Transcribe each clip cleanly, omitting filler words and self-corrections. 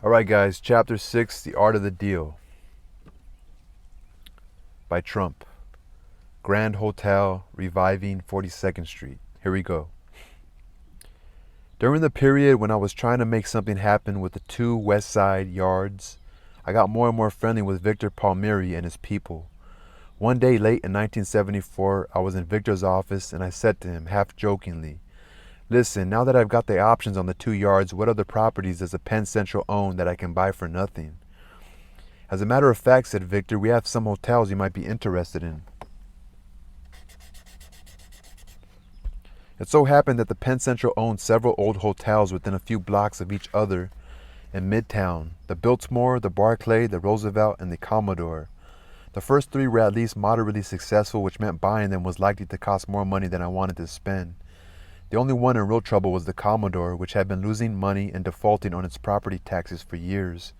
All right, guys, Chapter 6, The Art of the Deal by Trump. Grand Hotel reviving 42nd Street. Here we go. During the period when I was trying to make something happen with the 2 West Side yards, I got more and more friendly with Victor Palmieri and his people. One day late in 1974, I was in Victor's office and I said to him, half jokingly, "Listen, now that I've got the options on the 2 yards, what other properties does the Penn Central own that I can buy for nothing?" "As a matter of fact," said Victor, "we have some hotels you might be interested in." It so happened that the Penn Central owned several old hotels within a few blocks of each other in Midtown: the Biltmore, the Barclay, the Roosevelt, and the Commodore. The first 3 were at least moderately successful, which meant buying them was likely to cost more money than I wanted to spend. The only one in real trouble was the Commodore, which had been losing money and defaulting on its property taxes for years.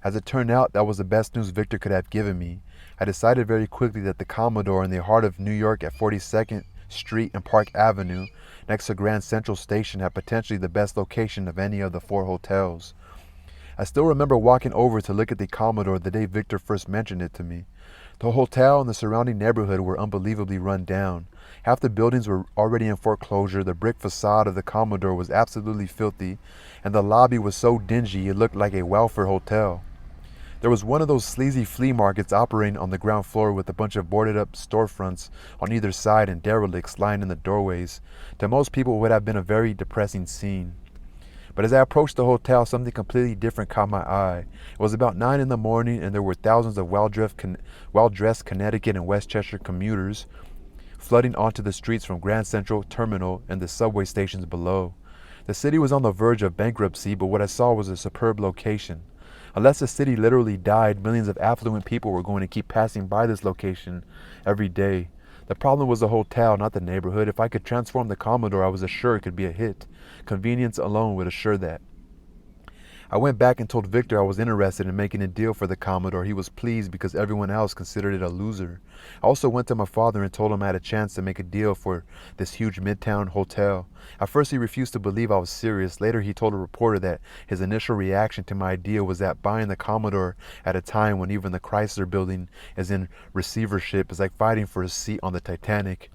As it turned out, that was the best news Victor could have given me. I decided very quickly that the Commodore, in the heart of New York at 42nd Street and Park Avenue, next to Grand Central Station, had potentially the best location of any of the 4 hotels. I still remember walking over to look at the Commodore the day Victor first mentioned it to me. The hotel and the surrounding neighborhood were unbelievably run down. Half the buildings were already in foreclosure, the brick facade of the Commodore was absolutely filthy, and the lobby was so dingy it looked like a welfare hotel. There was one of those sleazy flea markets operating on the ground floor with a bunch of boarded up storefronts on either side and derelicts lying in the doorways. To most people, it would have been a very depressing scene. But as I approached the hotel, something completely different caught my eye. It was about 9 in the morning, and there were thousands of well-dressed Connecticut and Westchester commuters flooding onto the streets from Grand Central Terminal and the subway stations below. The city was on the verge of bankruptcy, but what I saw was a superb location. Unless the city literally died, millions of affluent people were going to keep passing by this location every day. The problem was the hotel, not the neighborhood. If I could transform the Commodore, I was assured it could be a hit. Convenience alone would assure that. I went back and told Victor I was interested in making a deal for the Commodore. He was pleased because everyone else considered it a loser. I also went to my father and told him I had a chance to make a deal for this huge Midtown hotel. At first he refused to believe I was serious. Later he told a reporter that his initial reaction to my idea was that buying the Commodore at a time when even the Chrysler Building is in receivership is like fighting for a seat on the Titanic.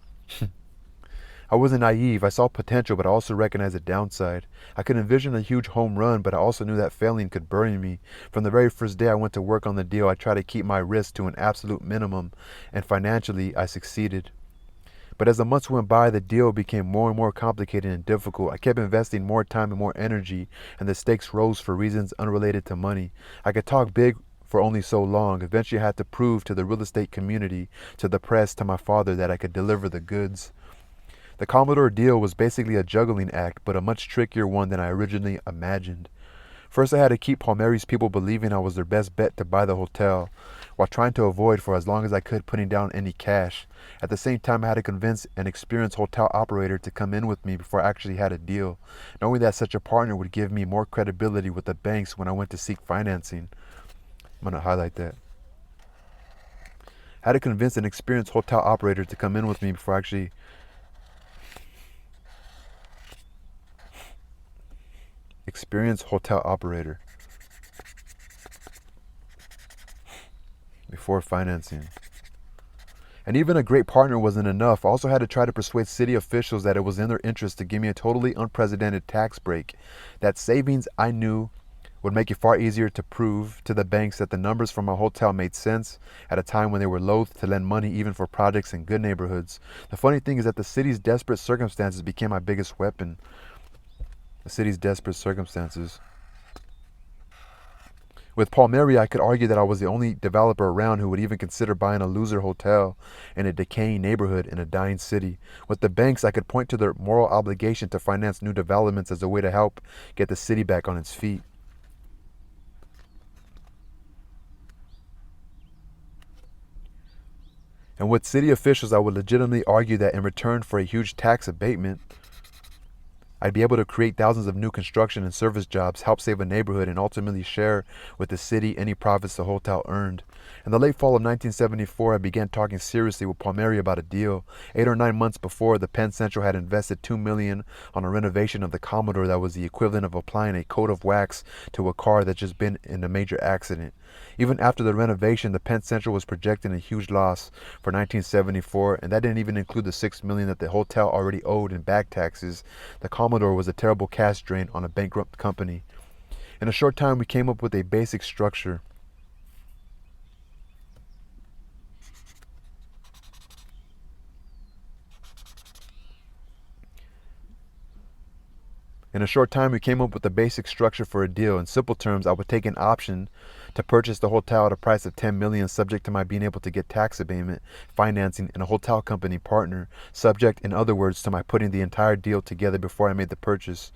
I wasn't naive. I saw potential, but I also recognized the downside. I could envision a huge home run, but I also knew that failing could bury me. From the very first day I went to work on the deal, I tried to keep my risk to an absolute minimum, and financially, I succeeded. But as the months went by, the deal became more and more complicated and difficult. I kept investing more time and more energy, and the stakes rose for reasons unrelated to money. I could talk big for only so long. Eventually, I had to prove to the real estate community, to the press, to my father that I could deliver the goods. The Commodore deal was basically a juggling act, but a much trickier one than I originally imagined. First, I had to keep Palmieri's people believing I was their best bet to buy the hotel, while trying to avoid for as long as I could putting down any cash. At the same time, I had to convince an experienced hotel operator to come in with me before I actually had a deal, knowing that such a partner would give me more credibility with the banks when I went to seek financing. I'm going to highlight that. I had to convince an experienced hotel operator to come in with me before I actually experienced hotel operator before financing. And even a great partner wasn't enough. I also had to try to persuade city officials that it was in their interest to give me a totally unprecedented tax break. That savings, I knew, would make it far easier to prove to the banks that the numbers from a hotel made sense at a time when they were loath to lend money even for projects in good neighborhoods. The funny thing is that the city's desperate circumstances became my biggest weapon. The city's desperate circumstances. With Palmieri, I could argue that I was the only developer around who would even consider buying a loser hotel in a decaying neighborhood in a dying city. With the banks, I could point to their moral obligation to finance new developments as a way to help get the city back on its feet. And with city officials, I would legitimately argue that in return for a huge tax abatement, I'd be able to create thousands of new construction and service jobs, help save a neighborhood, and ultimately share with the city any profits the hotel earned. In the late fall of 1974, I began talking seriously with Palmieri about a deal. 8 or 9 months before, the Penn Central had invested $2 million on a renovation of the Commodore that was the equivalent of applying a coat of wax to a car that's just been in a major accident. Even after the renovation, the Penn Central was projecting a huge loss for 1974, and that didn't even include the $6 million that the hotel already owed in back taxes. The Commodore was a terrible cash drain on a bankrupt company. In a short time, we came up with a basic structure. In a short time, we came up with a basic structure for a deal. In simple terms, I would take an option to purchase the hotel at a price of $10 million, subject to my being able to get tax abatement, financing, and a hotel company partner, subject, in other words, to my putting the entire deal together before I made the purchase.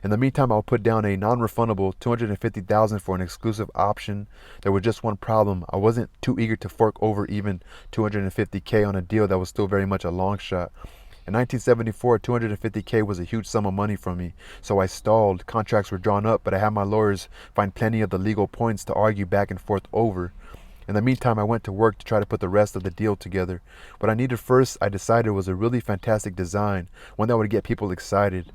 In the meantime, I'll put down a non-refundable $250,000 for an exclusive option. There was just one problem. I wasn't too eager to fork over even $250K on a deal that was still very much a long shot. In 1974, $250K was a huge sum of money for me, so I stalled. Contracts were drawn up, but I had my lawyers find plenty of the legal points to argue back and forth over. In the meantime, I went to work to try to put the rest of the deal together. What I needed first, I decided, was a really fantastic design, one that would get people excited.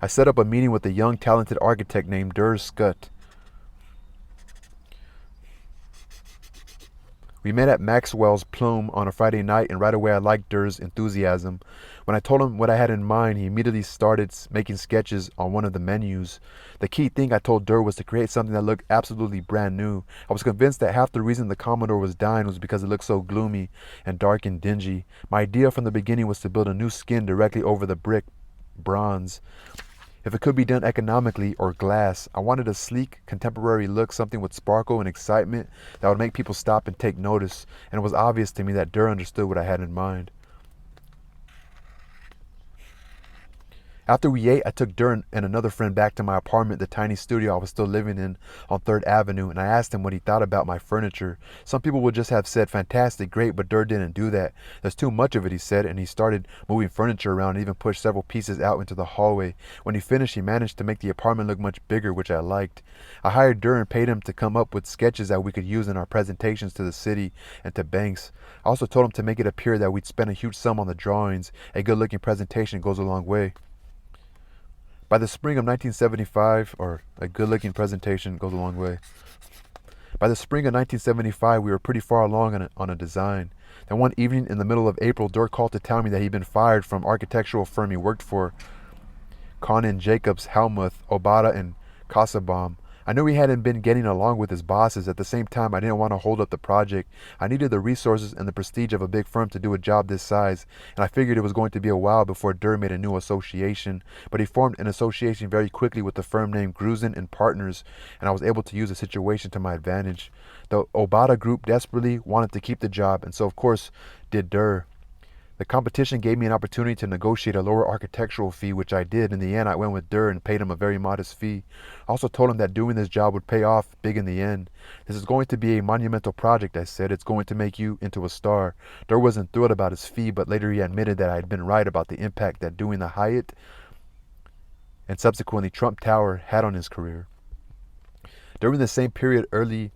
I set up a meeting with a young, talented architect named Durr Scott. We met at Maxwell's Plume on a Friday night, and right away I liked Durr's enthusiasm. When I told him what I had in mind, he immediately started making sketches on one of the menus. The key thing, I told Durr, was to create something that looked absolutely brand new. I was convinced that half the reason the Commodore was dying was because it looked so gloomy and dark and dingy. My idea from the beginning was to build a new skin directly over the brick bronze. If it could be done economically, or glass. I wanted a sleek, contemporary look, something with sparkle and excitement that would make people stop and take notice, and it was obvious to me that Durr understood what I had in mind. After we ate, I took Durr and another friend back to my apartment, the tiny studio I was still living in on 3rd Avenue, and I asked him what he thought about my furniture. Some people would just have said, fantastic, great, but Durr didn't do that. There's too much of it, he said, and he started moving furniture around and even pushed several pieces out into the hallway. When he finished, he managed to make the apartment look much bigger, which I liked. I hired Durr and paid him to come up with sketches that we could use in our presentations to the city and to banks. I also told him to make it appear that we'd spent a huge sum on the drawings. A good-looking presentation goes a long way. By the spring of 1975, or a good-looking presentation goes a long way. By the spring of 1975, we were pretty far along on a design. Then one evening in the middle of April, Durr called to tell me that he'd been fired from architectural firm he worked for, Conan Jacobs, Helmuth, Obata, and Kassabaum. I knew he hadn't been getting along with his bosses. At the same time, I didn't want to hold up the project. I needed the resources and the prestige of a big firm to do a job this size, and I figured it was going to be a while before Durr made a new association. But he formed an association very quickly with the firm named Grusin and Partners, and I was able to use the situation to my advantage. The Obata group desperately wanted to keep the job, and so of course did Durr. The competition gave me an opportunity to negotiate a lower architectural fee, which I did. In the end, I went with Durr and paid him a very modest fee. I also told him that doing this job would pay off big in the end. This is going to be a monumental project, I said. It's going to make you into a star. Durr wasn't thrilled about his fee, but later he admitted that I had been right about the impact that doing the Hyatt and subsequently Trump Tower had on his career. During the same period, I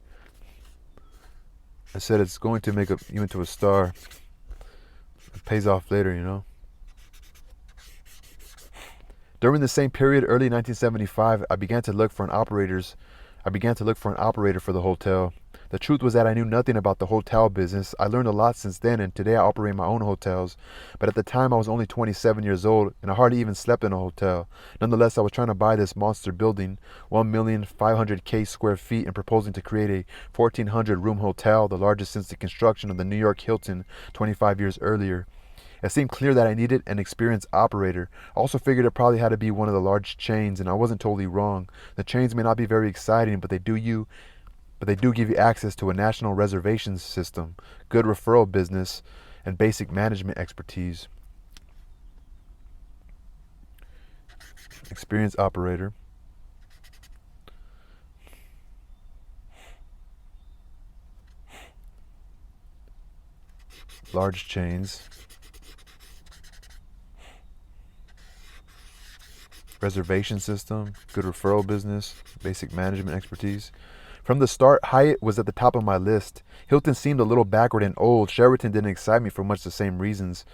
said it's going to make you into a star. It pays off later, you know. During the same period, early 1975, I began to look for an operator for the hotel. The truth was that I knew nothing about the hotel business. I learned a lot since then, and today I operate my own hotels. But at the time, I was only 27 years old, and I hardly even slept in a hotel. Nonetheless, I was trying to buy this monster building, 1,500,000 square feet, and proposing to create a 1,400-room hotel, the largest since the construction of the New York Hilton 25 years earlier. It seemed clear that I needed an experienced operator. I also figured it probably had to be one of the large chains, and I wasn't totally wrong. The chains may not be very exciting, but they do give you access to a national reservations system, good referral business, and basic management expertise. Experienced operator. Large chains. reservation system, good referral business, basic management expertise. From the start, Hyatt was at the top of my list. Hilton seemed a little backward and old. Sheraton didn't excite me for much the same reasons.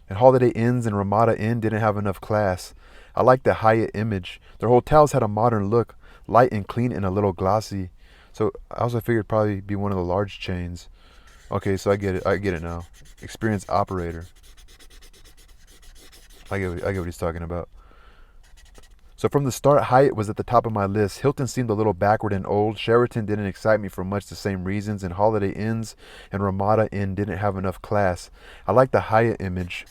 And Holiday Inns and Ramada Inn didn't have enough class. I liked the Hyatt image. Their hotels had a modern look, light and clean and a little glossy. So I also figured it'd probably be one of the large chains. Okay, so I get it. I get it now. Experienced operator. I get what he's talking about. So from the start, Hyatt was at the top of my list. Hilton seemed a little backward and old. Sheraton didn't excite me for much the same reasons. And Holiday Inns and Ramada Inn didn't have enough class. I liked the Hyatt image.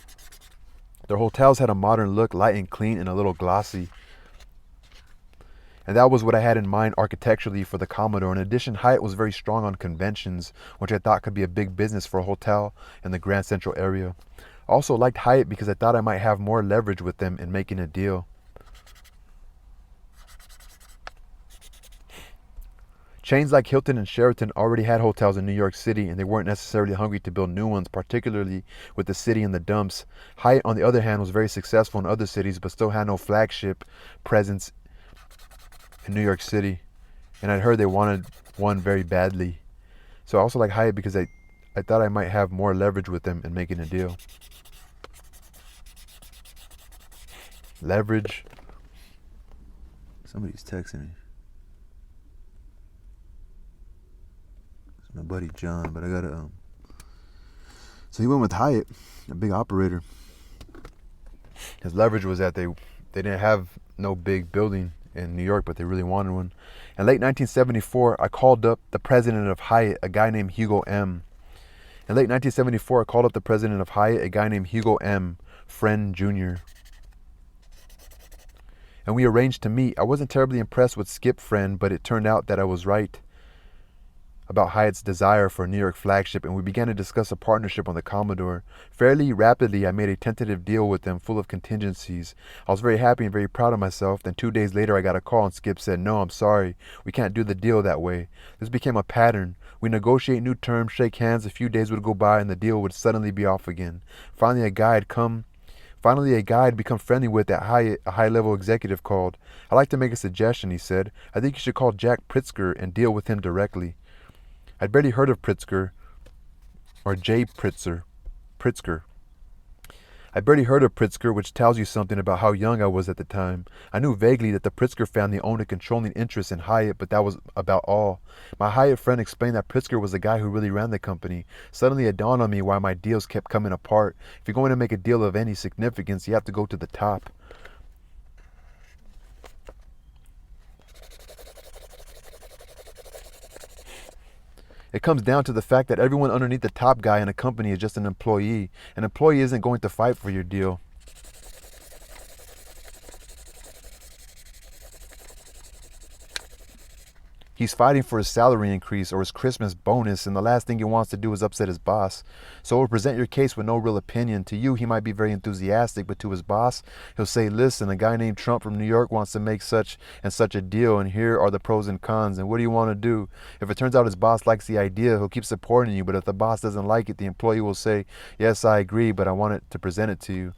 Their hotels had a modern look, light and clean and a little glossy. And that was what I had in mind architecturally for the Commodore. In addition, Hyatt was very strong on conventions, which I thought could be a big business for a hotel in the Grand Central area. I also liked Hyatt because I thought I might have more leverage with them in making a deal. Chains like Hilton and Sheraton already had hotels in New York City, and they weren't necessarily hungry to build new ones, particularly with the city in the dumps. Hyatt, on the other hand, was very successful in other cities, but still had no flagship presence in New York City. And I'd heard they wanted one very badly. So I also like Hyatt because I thought I might have more leverage with them in making a deal. Leverage. Somebody's texting me. My buddy John, but I gotta so he went with Hyatt, a big operator. His leverage was that they didn't have no big building in New York, but they really wanted one. In late 1974, I called up the president of Hyatt, a guy named Hugo M. In late 1974, I called up the president of Hyatt, a guy named Hugo M. Friend Jr. And we arranged to meet. I wasn't terribly impressed with Skip Friend, but it turned out that I was right about Hyatt's desire for a New York flagship, and we began to discuss a partnership on the Commodore. Fairly rapidly, I made a tentative deal with them full of contingencies. I was very happy and very proud of myself. Then 2 days later, I got a call, and Skip said, "No, I'm sorry. We can't do the deal that way." This became a pattern. We negotiate new terms, shake hands, a few days would go by, and the deal would suddenly be off again. Finally, a guy I'd become friendly with at Hyatt, a high-level executive called. "I'd like to make a suggestion," he said. "I think you should call Jack Pritzker and deal with him directly." I'd barely heard of Pritzker, or Jay Pritzker. I'd barely heard of Pritzker, which tells you something about how young I was at the time. I knew vaguely that the Pritzker family owned a controlling interest in Hyatt, but that was about all. My Hyatt friend explained that Pritzker was the guy who really ran the company. Suddenly it dawned on me why my deals kept coming apart. If you're going to make a deal of any significance, you have to go to the top. It comes down to the fact that everyone underneath the top guy in a company is just an employee. An employee isn't going to fight for your deal. He's fighting for his salary increase or his Christmas bonus, and the last thing he wants to do is upset his boss. So he'll present your case with no real opinion. To you, he might be very enthusiastic, but to his boss, he'll say, "Listen, a guy named Trump from New York wants to make such and such a deal, and here are the pros and cons, and what do you want to do?" If it turns out his boss likes the idea, he'll keep supporting you, but if the boss doesn't like it, the employee will say, "Yes, I agree, but I wanted to present it to you."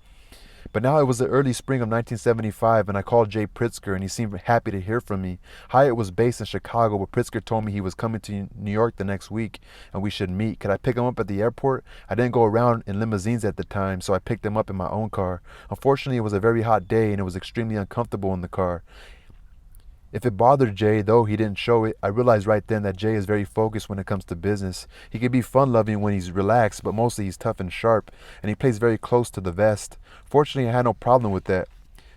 But now it was the early spring of 1975, and I called Jay Pritzker, and he seemed happy to hear from me. Hyatt was based in Chicago, but Pritzker told me he was coming to New York the next week, and we should meet. Could I pick him up at the airport? I didn't go around in limousines at the time, so I picked him up in my own car. Unfortunately, it was a very hot day, and it was extremely uncomfortable in the car. If it bothered Jay, though he didn't show it, I realized right then that Jay is very focused when it comes to business. He can be fun-loving when he's relaxed, but mostly he's tough and sharp, and he plays very close to the vest. Fortunately, I had no problem with that,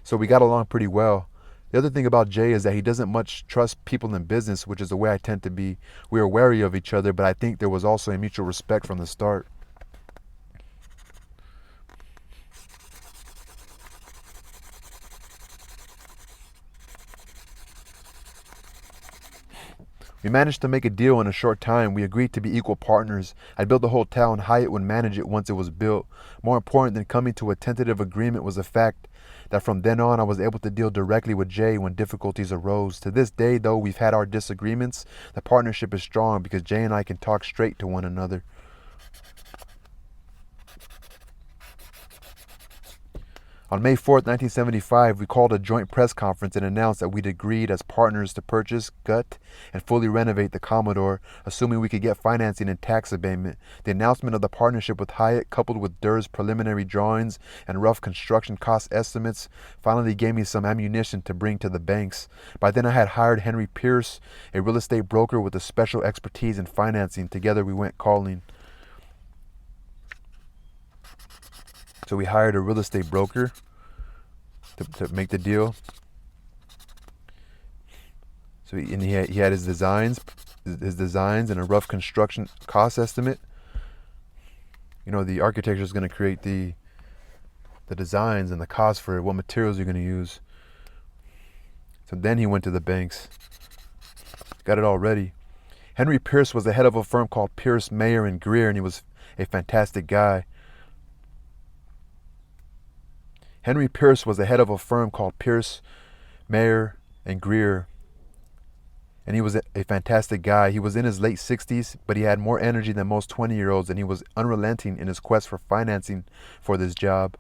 so we got along pretty well. The other thing about Jay is that he doesn't much trust people in business, which is the way I tend to be. We are wary of each other, but I think there was also a mutual respect from the start. We managed to make a deal in a short time. We agreed to be equal partners. I'd build the hotel and Hyatt would manage it once it was built. More important than coming to a tentative agreement was the fact that from then on I was able to deal directly with Jay when difficulties arose. To this day, though we've had our disagreements, the partnership is strong because Jay and I can talk straight to one another. On May 4th, 1975, we called a joint press conference and announced that we'd agreed as partners to purchase, gut, and fully renovate the Commodore, assuming we could get financing and tax abatement. The announcement of the partnership with Hyatt, coupled with Durr's preliminary drawings and rough construction cost estimates, finally gave me some ammunition to bring to the banks. By then I had hired Henry Pierce, a real estate broker with a special expertise in financing. Together we went calling. So we hired a real estate broker to make the deal. So he had his designs and a rough construction cost estimate. You know, the architecture is going to create the designs and the cost for what materials you're going to use. So then he went to the banks, got it all ready. Henry Pierce was the head of a firm called Pierce, Mayer and Greer, and he was a fantastic guy. Henry Pierce was the head of a firm called Pierce, Mayer and Greer, and he was a fantastic guy. He was in his late 60s, but he had more energy than most 20-year-olds, and he was unrelenting in his quest for financing for this job.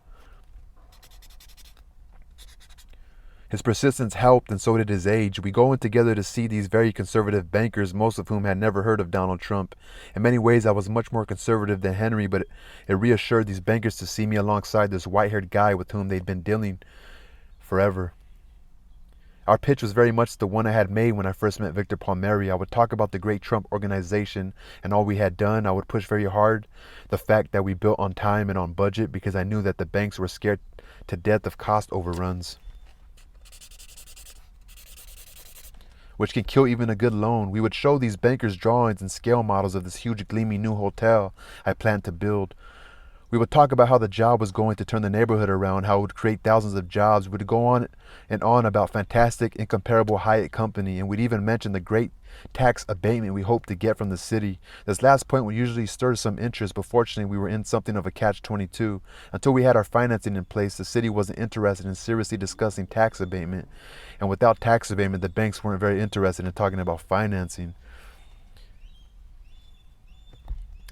His persistence helped, and so did his age. We go in together to see these very conservative bankers, most of whom had never heard of Donald Trump. In many ways, I was much more conservative than Henry, but it reassured these bankers to see me alongside this white-haired guy with whom they'd been dealing forever. Our pitch was very much the one I had made when I first met Victor Palmieri. I would talk about the great Trump organization and all we had done. I would push very hard the fact that we built on time and on budget, because I knew that the banks were scared to death of cost overruns, which can kill even a good loan. We would show these bankers drawings and scale models of this huge gleaming new hotel I planned to build. We would talk about how the job was going to turn the neighborhood around, how it would create thousands of jobs. We would go on and on about fantastic, incomparable Hyatt Company, and we'd even mention the great tax abatement we hoped to get from the city. This last point would usually stir some interest, but fortunately we were in something of a catch-22. Until we had our financing in place, the city wasn't interested in seriously discussing tax abatement. And without tax abatement, the banks weren't very interested in talking about financing.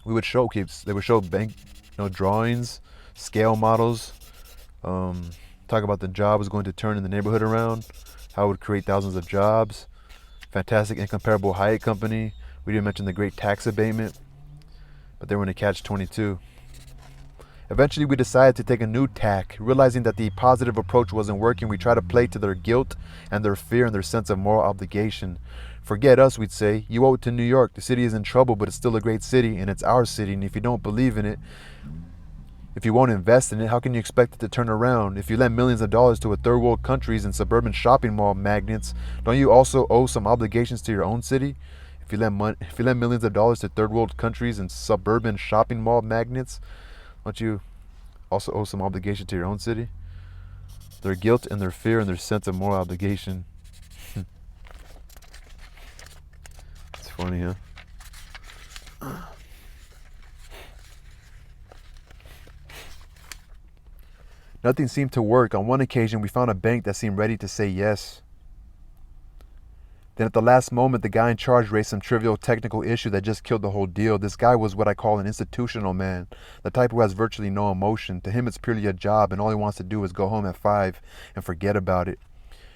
We would showcase, they would show bank drawings, scale models, talk about the job was going to turn in the neighborhood around, how it would create thousands of jobs, fantastic, incomparable Hyatt Company. We didn't mention the great tax abatement, but they were in a catch-22. Eventually, we decided to take a new tack. Realizing that the positive approach wasn't working, we tried to play to their guilt and their fear and their sense of moral obligation. Forget us, we'd say. You owe it to New York. The city is in trouble, but it's still a great city, and it's our city. And if you don't believe in it, if you won't invest in it, how can you expect it to turn around? If you lend millions of dollars to a third world countries and suburban shopping mall magnates, don't you also owe some obligations to your own city? If you lend millions of dollars to third world countries and suburban shopping mall magnates, don't you also owe some obligation to your own city? Their guilt and their fear and their sense of moral obligation. It's funny, huh? Nothing seemed to work. On one occasion, we found a bank that seemed ready to say yes. Then at the last moment, the guy in charge raised some trivial technical issue that just killed the whole deal. This guy was what I call an institutional man, the type who has virtually no emotion. To him, it's purely a job, and all he wants to do is go home at 5 and forget about it.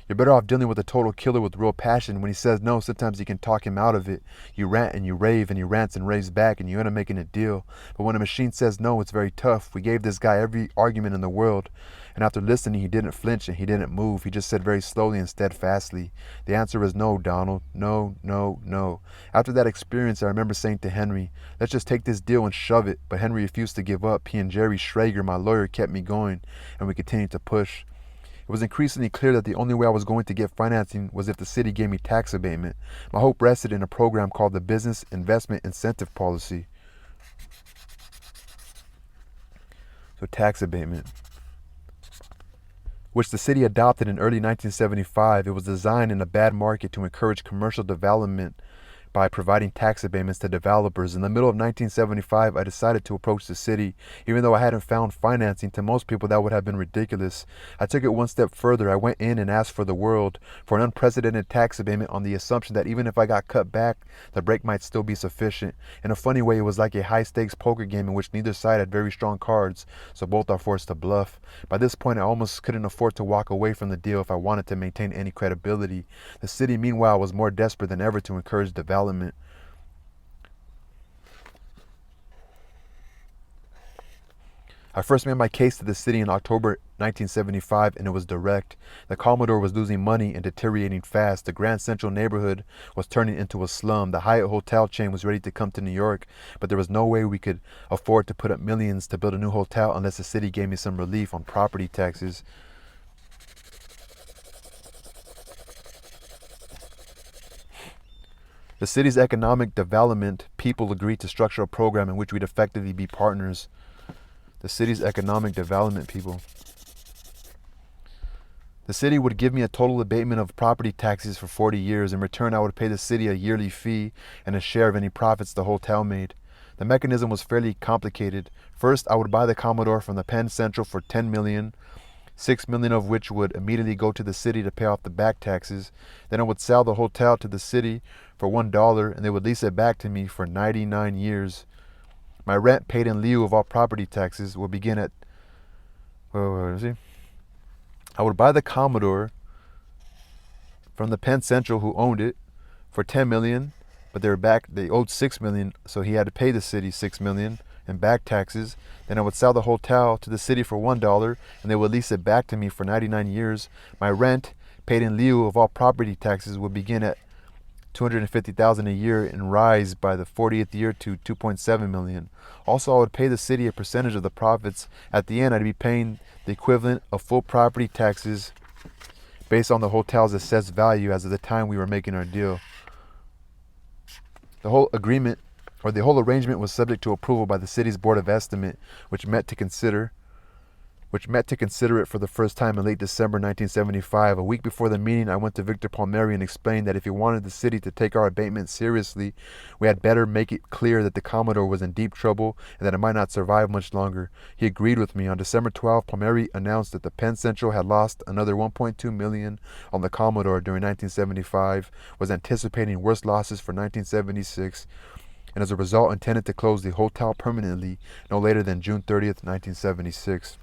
You're better off dealing with a total killer with real passion. When he says no, sometimes you can talk him out of it. You rant and you rave, and he rants and raves back, and you end up making a deal. But when a machine says no, it's very tough. We gave this guy every argument in the world, and after listening, he didn't flinch and he didn't move. He just said very slowly and steadfastly, "The answer is no, Donald. No, no, no." After that experience, I remember saying to Henry, "Let's just take this deal and shove it." But Henry refused to give up. He and Jerry Schrager, my lawyer, kept me going, and we continued to push. It was increasingly clear that the only way I was going to get financing was if the city gave me tax abatement. My hope rested in a program called the Business Investment Incentive Policy. So tax abatement, which the city adopted in early 1975. It was designed in a bad market to encourage commercial development by providing tax abatements to developers. In the middle of 1975, I decided to approach the city. Even though I hadn't found financing, to most people that would have been ridiculous. I took it one step further. I went in and asked for the world, for an unprecedented tax abatement on the assumption that even if I got cut back, the break might still be sufficient. In a funny way, it was like a high-stakes poker game in which neither side had very strong cards, so both are forced to bluff. By this point, I almost couldn't afford to walk away from the deal if I wanted to maintain any credibility. The city, meanwhile, was more desperate than ever to encourage development. I first made my case to the city in October 1975, and it was direct. The Commodore was losing money and deteriorating fast. The Grand Central neighborhood was turning into a slum. The Hyatt hotel chain was ready to come to New York, but there was no way we could afford to put up millions to build a new hotel unless the city gave me some relief on property taxes. The city's economic development people agreed to structure a program in which we'd effectively be partners. The city's economic development people. The city would give me a total abatement of property taxes for 40 years. In return, I would pay the city a yearly fee and a share of any profits the hotel made. The mechanism was fairly complicated. First, I would buy the Commodore from the Penn Central for $10 million, $6 million of which would immediately go to the city to pay off the back taxes. Then I would sell the hotel to the city for $1, and they would lease it back to me for 99 years. My rent, paid in lieu of all property taxes, would begin at... I would buy the Commodore from the Penn Central, who owned it, for $10 million, but they owed $6 million, so he had to pay the city $6 million in back taxes. Then I would sell the hotel to the city for $1, and they would lease it back to me for 99 years. My rent, paid in lieu of all property taxes, would begin at $250,000 a year and rise by the 40th year to $2.7 million. Also, I would pay the city a percentage of the profits. At the end, I'd be paying the equivalent of full property taxes based on the hotel's assessed value as of the time we were making our deal. The whole arrangement was subject to approval by the city's Board of Estimate, which met to consider it for the first time in late December 1975. A week before the meeting, I went to Victor Palmieri and explained that if he wanted the city to take our abatement seriously, we had better make it clear that the Commodore was in deep trouble and that it might not survive much longer. He agreed with me. On December 12, Palmieri announced that the Penn Central had lost another $1.2 million on the Commodore during 1975, was anticipating worse losses for 1976, and as a result intended to close the hotel permanently no later than June 30th, 1976.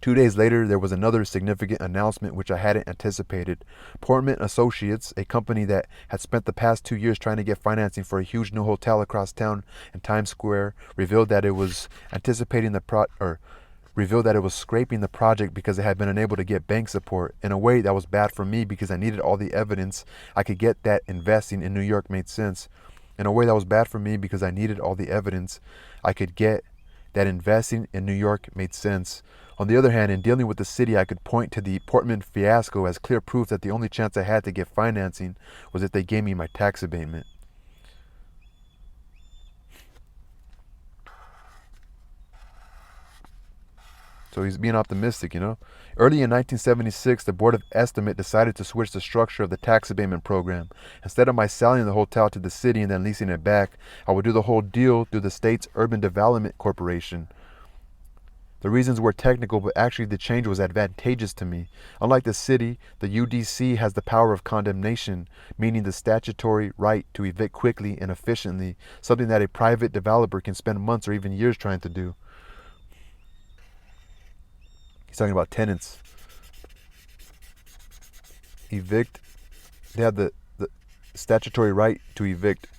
2 days later, there was another significant announcement which I hadn't anticipated. Portman Associates, a company that had spent the past 2 years trying to get financing for a huge new hotel across town in Times Square, revealed that it was scraping the project because it had been unable to get bank support. In a way, that was bad for me because I needed all the evidence I could get that investing in New York made sense. On the other hand, in dealing with the city, I could point to the Portman fiasco as clear proof that the only chance I had to get financing was if they gave me my tax abatement. So he's being optimistic, you know. Early in 1976, the Board of Estimate decided to switch the structure of the tax abatement program. Instead of my selling the hotel to the city and then leasing it back, I would do the whole deal through the state's Urban Development Corporation. The reasons were technical, but actually the change was advantageous to me. Unlike the city, the UDC has the power of condemnation, meaning the statutory right to evict quickly and efficiently, something that a private developer can spend months or even years trying to do. He's talking about tenants. Evict. They have the statutory right to evict.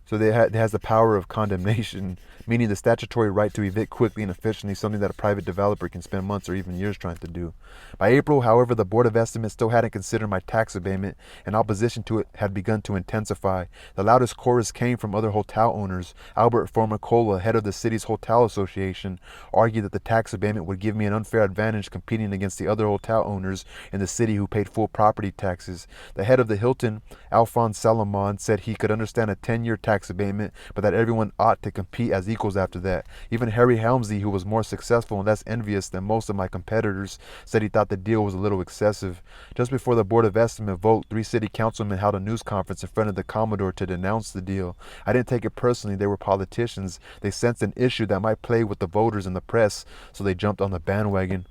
So it has the power of condemnation, meaning the statutory right to evict quickly and efficiently, something that a private developer can spend months or even years trying to do. By April, however, the Board of Estimates still hadn't considered my tax abatement, and opposition to it had begun to intensify. The loudest chorus came from other hotel owners. Albert Formicola, head of the city's hotel association, argued that the tax abatement would give me an unfair advantage competing against the other hotel owners in the city who paid full property taxes. The head of the Hilton, Alphonse Salomon, said he could understand a 10-year tax tax abatement, but that everyone ought to compete as equals after that. Even Harry Helmsley, who was more successful and less envious than most of my competitors, said he thought the deal was a little excessive. Just before the Board of Estimate vote, 3 city councilmen held a news conference in front of the Commodore to denounce the deal. I didn't take it personally. They were politicians. They sensed an issue that might play with the voters and the press, so they jumped on the bandwagon.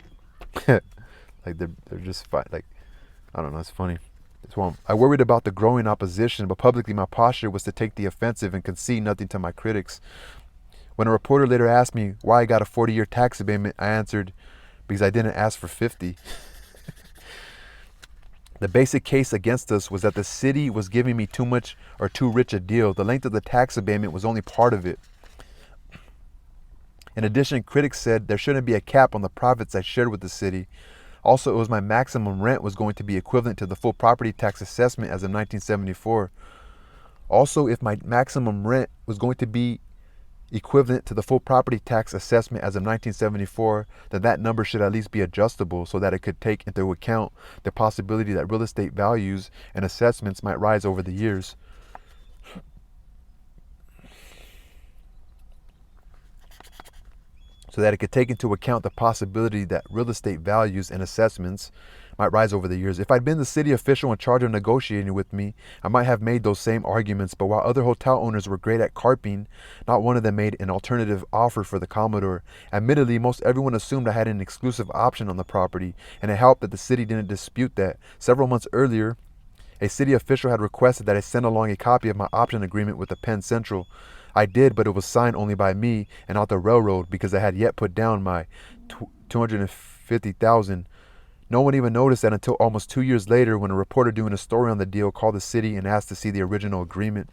Like they're just like, I don't know, it's funny. I worried about the growing opposition, but publicly my posture was to take the offensive and concede nothing to my critics. When a reporter later asked me why I got a 40-year tax abatement, I answered, because I didn't ask for 50. The basic case against us was that the city was giving me too much or too rich a deal. The length of the tax abatement was only part of it. In addition, critics said there shouldn't be a cap on the profits I shared with the city. Also, it was my maximum rent was going to be equivalent to the full property tax assessment as of 1974. Also, if my maximum rent was going to be equivalent to the full property tax assessment as of 1974, then that number should at least be adjustable so that it could take into account the possibility that real estate values and assessments might rise over the years. So that it could take into account the possibility that real estate values and assessments might rise over the years. If I'd been the city official in charge of negotiating with me, I might have made those same arguments, but while other hotel owners were great at carping, not one of them made an alternative offer for the Commodore. Admittedly, most everyone assumed I had an exclusive option on the property, and it helped that the city didn't dispute that. Several months earlier, a city official had requested that I send along a copy of my option agreement with the Penn Central. I did, but it was signed only by me and not the railroad because I had yet put down my $250,000. No one even noticed that until almost 2 years later when a reporter doing a story on the deal called the city and asked to see the original agreement.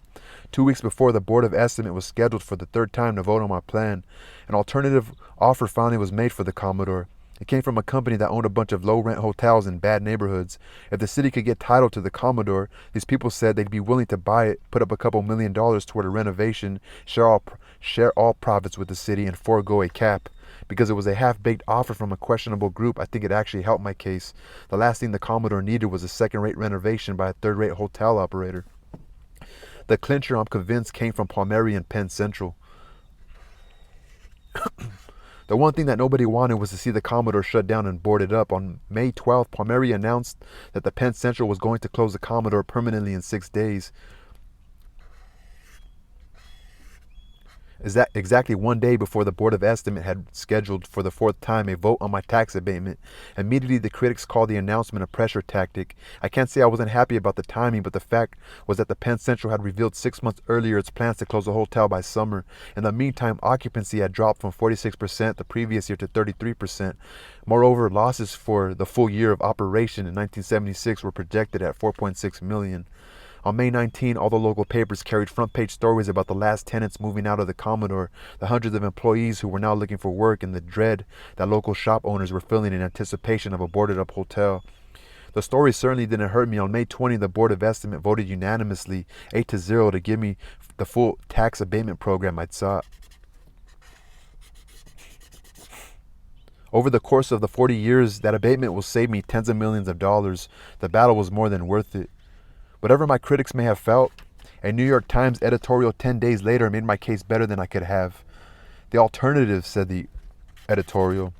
2 weeks before, the Board of Estimate was scheduled for the third time to vote on my plan. An alternative offer finally was made for the Commodore. It came from a company that owned a bunch of low-rent hotels in bad neighborhoods. If the city could get title to the Commodore, these people said they'd be willing to buy it, put up a couple $1 million toward a renovation, share all profits with the city, and forego a cap. Because it was a half-baked offer from a questionable group, I think it actually helped my case. The last thing the Commodore needed was a second-rate renovation by a third-rate hotel operator. The clincher, I'm convinced, came from Palmieri and Penn Central. The one thing that nobody wanted was to see the Commodore shut down and boarded up. On May 12th, Palmieri announced that the Penn Central was going to close the Commodore permanently in 6 days. Is that exactly 1 day before the Board of Estimate had scheduled for the fourth time a vote on my tax abatement. Immediately, the critics called the announcement a pressure tactic. I can't say I wasn't happy about the timing, but the fact was that the Penn Central had revealed 6 months earlier its plans to close the hotel by summer. In the meantime, occupancy had dropped from 46% the previous year to 33%. Moreover, losses for the full year of operation in 1976 were projected at $4.6 million. On May 19, all the local papers carried front-page stories about the last tenants moving out of the Commodore, the hundreds of employees who were now looking for work, and the dread that local shop owners were feeling in anticipation of a boarded-up hotel. The story certainly didn't hurt me. On May 20, the Board of Estimate voted unanimously 8-0 to give me the full tax abatement program I'd sought. Over the course of the 40 years, that abatement will save me tens of millions of dollars. The battle was more than worth it. Whatever my critics may have felt, a New York Times editorial 10 days later made my case better than I could have. The alternative, said the editorial,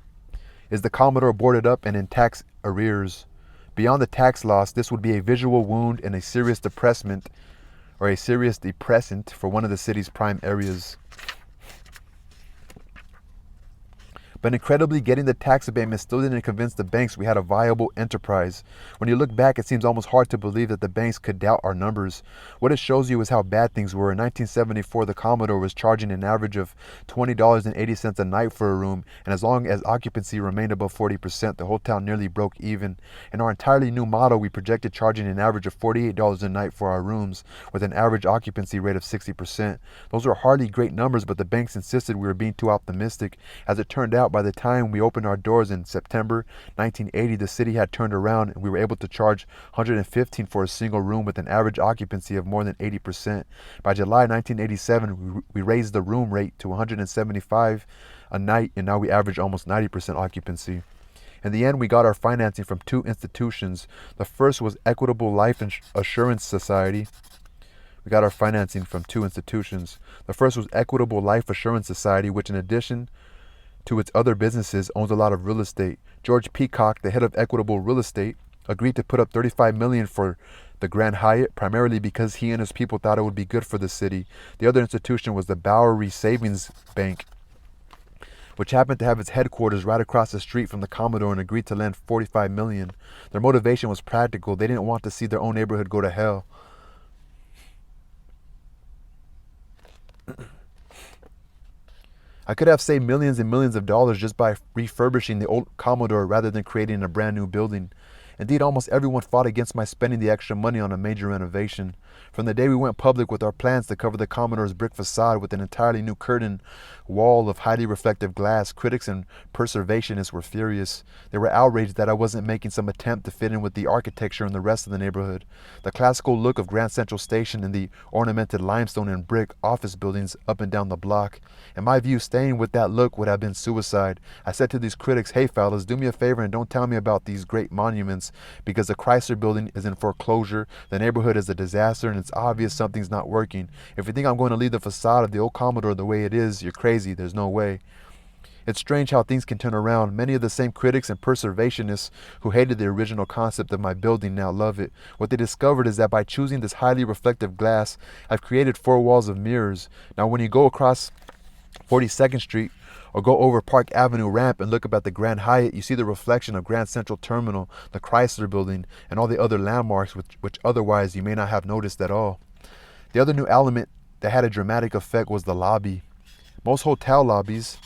is the Commodore boarded up and in tax arrears. Beyond the tax loss, this would be a visual wound and a serious depressant for one of the city's prime areas. But incredibly, getting the tax abatement still didn't convince the banks we had a viable enterprise. When you look back, it seems almost hard to believe that the banks could doubt our numbers. What it shows you is how bad things were. In 1974, the Commodore was charging an average of $20.80 a night for a room, and as long as occupancy remained above 40%, the hotel nearly broke even. In our entirely new model, we projected charging an average of $48 a night for our rooms, with an average occupancy rate of 60%. Those were hardly great numbers, but the banks insisted we were being too optimistic. As it turned out, by the time we opened our doors in September 1980, the city had turned around and we were able to charge $115 for a single room with an average occupancy of more than 80%. By July 1987, we raised the room rate to $175 a night, and now we average almost 90% occupancy. In the end, we got our financing from two institutions. The first was Equitable Life Assurance Society. We got our financing from two institutions. The first was Equitable Life Assurance Society, which in addition to its other businesses owns a lot of real estate. George Peacock, the head of Equitable Real Estate, agreed to put up $35 million for the Grand Hyatt, primarily because he and his people thought it would be good for the city. The other institution was the Bowery Savings Bank, which happened to have its headquarters right across the street from the Commodore and agreed to lend $45 million. Their motivation was practical. They didn't want to see their own neighborhood go to hell. I could have saved millions and millions of dollars just by refurbishing the old Commodore rather than creating a brand new building. Indeed, almost everyone fought against my spending the extra money on a major renovation. From the day we went public with our plans to cover the Commodore's brick facade with an entirely new curtain wall of highly reflective glass, critics and preservationists were furious. They were outraged that I wasn't making some attempt to fit in with the architecture and the rest of the neighborhood. The classical look of Grand Central Station and the ornamented limestone and brick office buildings up and down the block. In my view, staying with that look would have been suicide. I said to these critics, "Hey fellas, do me a favor and don't tell me about these great monuments, because the Chrysler building is in foreclosure, the neighborhood is a disaster, and it's obvious something's not working. If you think I'm going to leave the facade of the old Commodore the way it is, you're crazy. There's no way." It's strange how things can turn around. Many of the same critics and preservationists who hated the original concept of my building now love it. What they discovered is that by choosing this highly reflective glass, I've created 4 walls of mirrors. Now when you go across 42nd Street or go over Park Avenue ramp and look up at the Grand Hyatt, you see the reflection of Grand Central Terminal, the Chrysler building, and all the other landmarks which otherwise you may not have noticed at all. The other new element that had a dramatic effect was the lobby. Most hotel lobbies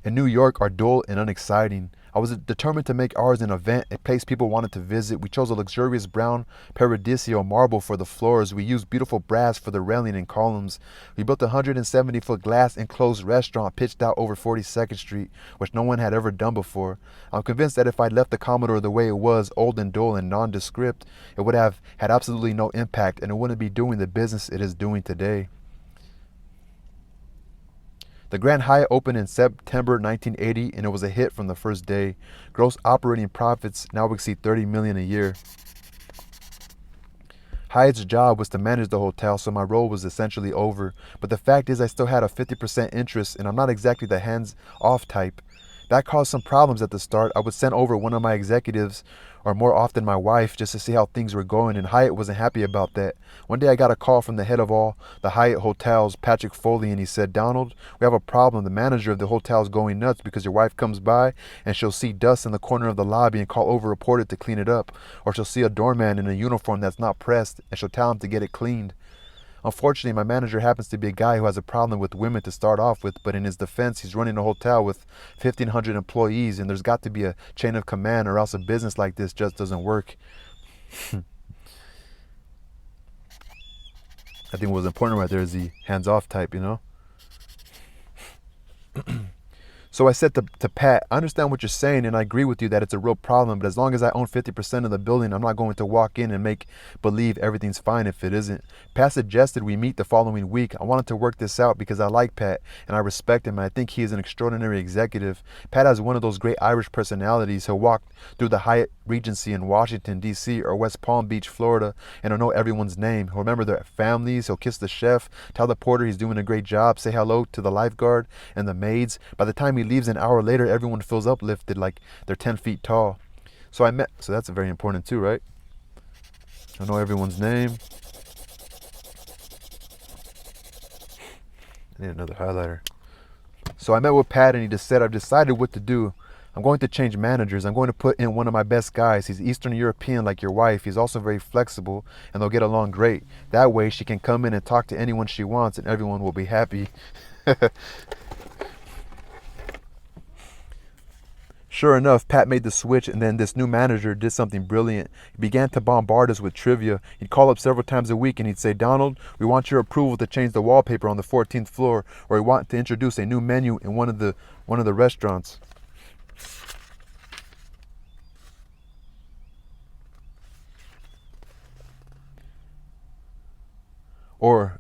in New York are dull and unexciting. I was determined to make ours an event, a place people wanted to visit. We chose a luxurious brown Paradiso marble for the floors. We used beautiful brass for the railing and columns. We built a 170-foot glass enclosed restaurant pitched out over 42nd Street, which no one had ever done before. I'm convinced that if I'd left the Commodore the way it was, old and dull and nondescript, it would have had absolutely no impact, and it wouldn't be doing the business it is doing today. The Grand Hyatt opened in September 1980, and it was a hit from the first day. Gross operating profits now exceed $30 million a year. Hyatt's job was to manage the hotel, so my role was essentially over. But the fact is I still had a 50% interest, and I'm not exactly the hands-off type. That caused some problems at the start. I would send over one of my executives, or more often my wife, just to see how things were going, and Hyatt wasn't happy about that. One day I got a call from the head of all the Hyatt hotels, Patrick Foley, and he said, "Donald, we have a problem. The manager of the hotel is going nuts because your wife comes by and she'll see dust in the corner of the lobby and call over a porter to clean it up, or she'll see a doorman in a uniform that's not pressed and she'll tell him to get it cleaned." Unfortunately, my manager happens to be a guy who has a problem with women to start off with, but in his defense, he's running a hotel with 1,500 employees, and there's got to be a chain of command, or else a business like this just doesn't work. I think what was important right there is the hands-off type, you know? So I said to Pat, "I understand what you're saying, and I agree with you that it's a real problem, but as long as I own 50% of the building, I'm not going to walk in and make believe everything's fine if it isn't." Pat suggested we meet the following week. I wanted to work this out because I like Pat, and I respect him, and I think he is an extraordinary executive. Pat has one of those great Irish personalities. He'll walk through the Hyatt Regency in Washington, D.C., or West Palm Beach, Florida, and he'll know everyone's name. He'll remember their families. He'll kiss the chef, tell the porter he's doing a great job, say hello to the lifeguard and the maids. By the time he leaves an hour later, everyone feels uplifted like they're 10 feet tall. So that's very important too, right? I know everyone's name. I need another highlighter. So I met with Pat and he just said, "I've decided what to do. I'm going to change managers. I'm going to put in one of my best guys. He's Eastern European like your wife. He's also very flexible and they'll get along great. That way she can come in and talk to anyone she wants and everyone will be happy." Sure enough, Pat made the switch, and then this new manager did something brilliant. He began to bombard us with trivia. He'd call up several times a week and he'd say, "Donald, we want your approval to change the wallpaper on the 14th floor, or we want to introduce a new menu in one of the restaurants." Or,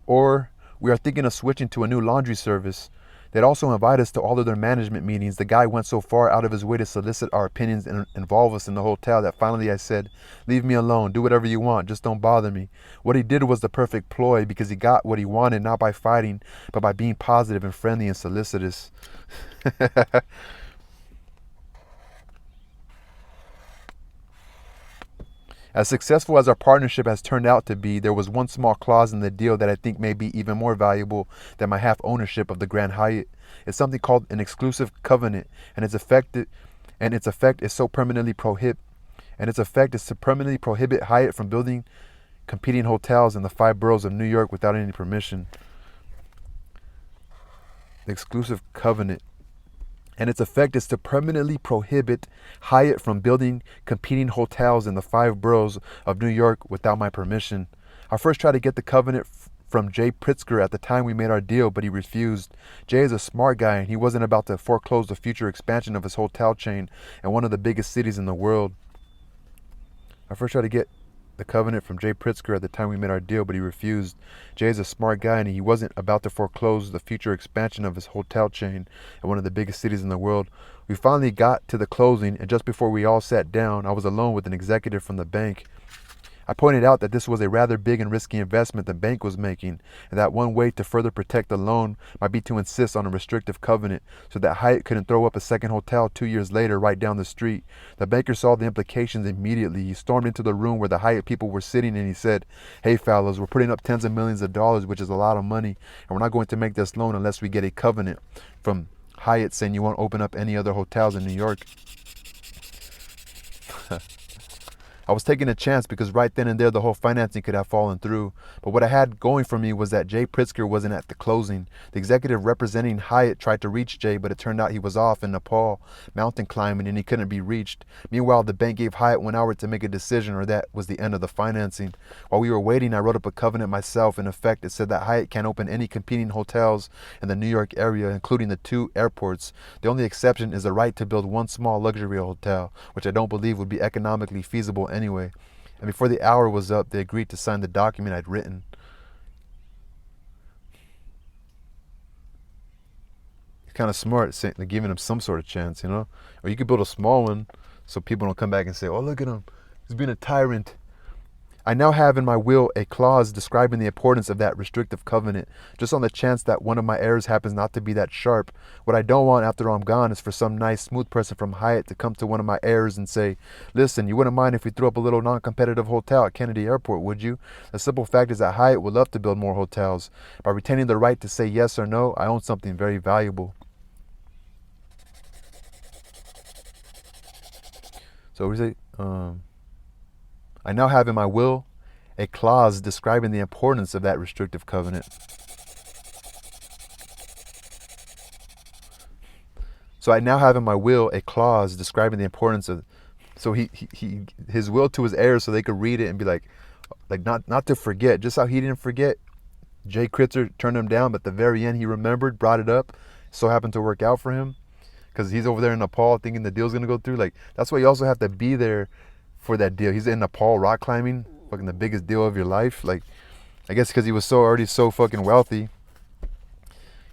or we are thinking of switching to a new laundry service. They'd also invite us to all of their management meetings. The guy went so far out of his way to solicit our opinions and involve us in the hotel that finally I said, "Leave me alone, do whatever you want, just don't bother me." What he did was the perfect ploy because he got what he wanted not by fighting, but by being positive and friendly and solicitous. As successful as our partnership has turned out to be, there was one small clause in the deal that I think may be even more valuable than my half ownership of the Grand Hyatt. It's something called an exclusive covenant, and its effect is so permanently prohibit and its effect is to permanently prohibit Hyatt from building competing hotels in the 5 boroughs of New York without any permission. The exclusive covenant. And its effect is to permanently prohibit Hyatt from building competing hotels in the 5 boroughs of New York without my permission. I first tried to get the covenant from Jay Pritzker at the time we made our deal, but he refused. Jay is a smart guy, and he wasn't about to foreclose the future expansion of his hotel chain in one of the biggest cities in the world. I first tried to get the covenant from Jay Pritzker at the time we made our deal, but he refused. Jay is a smart guy, and he wasn't about to foreclose the future expansion of his hotel chain in one of the biggest cities in the world. We finally got to the closing, and just before we all sat down, I was alone with an executive from the bank. I pointed out that this was a rather big and risky investment the bank was making, and that one way to further protect the loan might be to insist on a restrictive covenant so that Hyatt couldn't throw up a second hotel 2 years later right down the street. The banker saw the implications immediately. He stormed into the room where the Hyatt people were sitting, and he said, "Hey fellas, we're putting up tens of millions of dollars, which is a lot of money, and we're not going to make this loan unless we get a covenant from Hyatt saying you won't open up any other hotels in New York." I was taking a chance because right then and there the whole financing could have fallen through. But what I had going for me was that Jay Pritzker wasn't at the closing. The executive representing Hyatt tried to reach Jay, but it turned out he was off in Nepal mountain climbing and he couldn't be reached. Meanwhile, the bank gave Hyatt 1 hour to make a decision, or that was the end of the financing. While we were waiting, I wrote up a covenant myself. In effect, it said that Hyatt can't open any competing hotels in the New York area, including the 2 airports. The only exception is the right to build 1 small luxury hotel, which I don't believe would be economically feasible anyway. And before the hour was up, they agreed to sign the document I'd written. It's kind of smart, like giving him some sort of chance, you know? Or you could build a small one so people don't come back and say, "Oh, look at him, he's being a tyrant." I now have in my will a clause describing the importance of that restrictive covenant, just on the chance that one of my heirs happens not to be that sharp. What I don't want after I'm gone is for some nice, smooth person from Hyatt to come to one of my heirs and say, "Listen, you wouldn't mind if we threw up a little non-competitive hotel at Kennedy Airport, would you?" The simple fact is that Hyatt would love to build more hotels. By retaining the right to say yes or no, I own something very valuable. So we say, I now have in my will a clause describing the importance of that restrictive covenant. So I now have in my will a clause describing the importance of, so his will to his heirs so they could read it and be like not to forget, just how he didn't forget. Jay Pritzker turned him down, but at the very end he remembered, brought it up, so happened to work out for him because he's over there in Nepal thinking the deal's going to go through. Like, that's why you also have to be there for that deal. He's in Nepal rock climbing, fucking the biggest deal of your life. Like, I guess because he was already so fucking wealthy,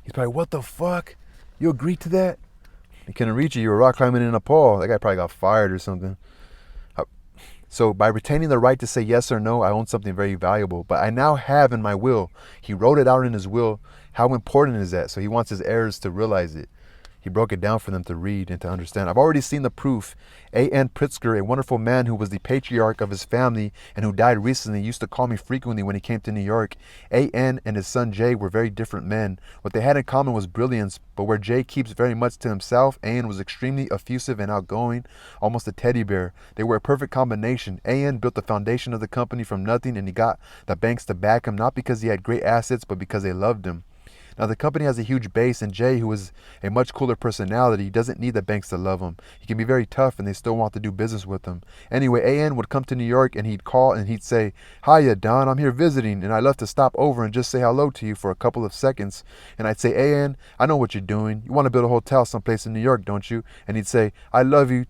he's probably, "What the fuck? You agreed to that? You couldn't reach it. You were rock climbing in Nepal." That guy probably got fired or something. So by retaining the right to say yes or no, I own something very valuable. But I now have in my will, he wrote it out in his will, how important is that? So he wants his heirs to realize it. He broke it down for them to read and to understand. I've already seen the proof. A.N. Pritzker, a wonderful man who was the patriarch of his family and who died recently, used to call me frequently when he came to New York. A.N. and his son Jay were very different men. What they had in common was brilliance, but where Jay keeps very much to himself, A.N. was extremely effusive and outgoing, almost a teddy bear. They were a perfect combination. A.N. built the foundation of the company from nothing, and he got the banks to back him, not because he had great assets, but because they loved him. Now, the company has a huge base, and Jay, who is a much cooler personality, doesn't need the banks to love him. He can be very tough, and they still want to do business with him. Anyway, A.N. would come to New York, and he'd call, and he'd say, "Hiya, Don, I'm here visiting, and I'd love to stop over and just say hello to you for a couple of seconds." And I'd say, "A.N., I know what you're doing. You want to build a hotel someplace in New York, don't you?" And he'd say, "I love you.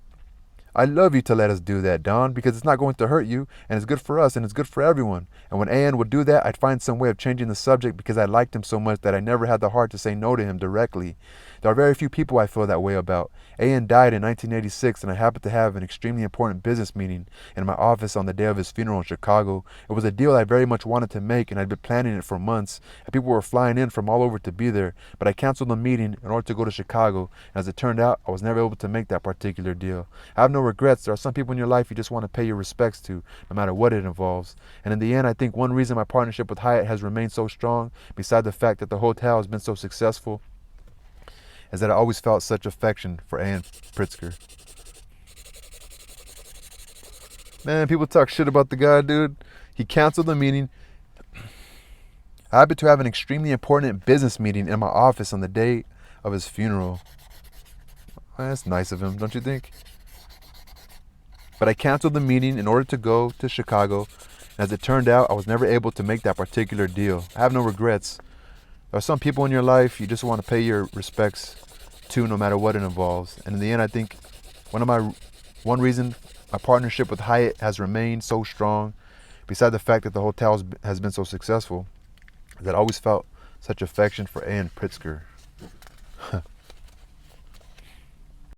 I love you to let us do that, Don, because it's not going to hurt you, and it's good for us, and it's good for everyone. And when An would do that, I'd find some way of changing the subject because I liked him so much that I never had the heart to say no to him directly. There are very few people I feel that way about. An died in 1986, and I happened to have an extremely important business meeting in my office on the day of his funeral in Chicago. It was a deal I very much wanted to make, and I'd been planning it for months, and people were flying in from all over to be there, but I canceled the meeting in order to go to Chicago, and as it turned out, I was never able to make that particular deal. I have no regrets. There are some people in your life you just want to pay your respects to, no matter what it involves. And in the end, I think one reason my partnership with Hyatt has remained so strong, beside the fact that the hotel has been so successful, is that I always felt such affection for An Pritzker. Man, people talk shit about the guy, dude. He canceled the meeting. I happened to have an extremely important business meeting in my office on the day of his funeral. That's nice of him, don't you think? But I canceled the meeting in order to go to Chicago. And as it turned out, I was never able to make that particular deal. I have no regrets. There are some people in your life you just want to pay your respects to, no matter what it involves. And in the end, I think one reason my partnership with Hyatt has remained so strong, beside the fact that the hotel has been so successful, is that I always felt such affection for An Pritzker.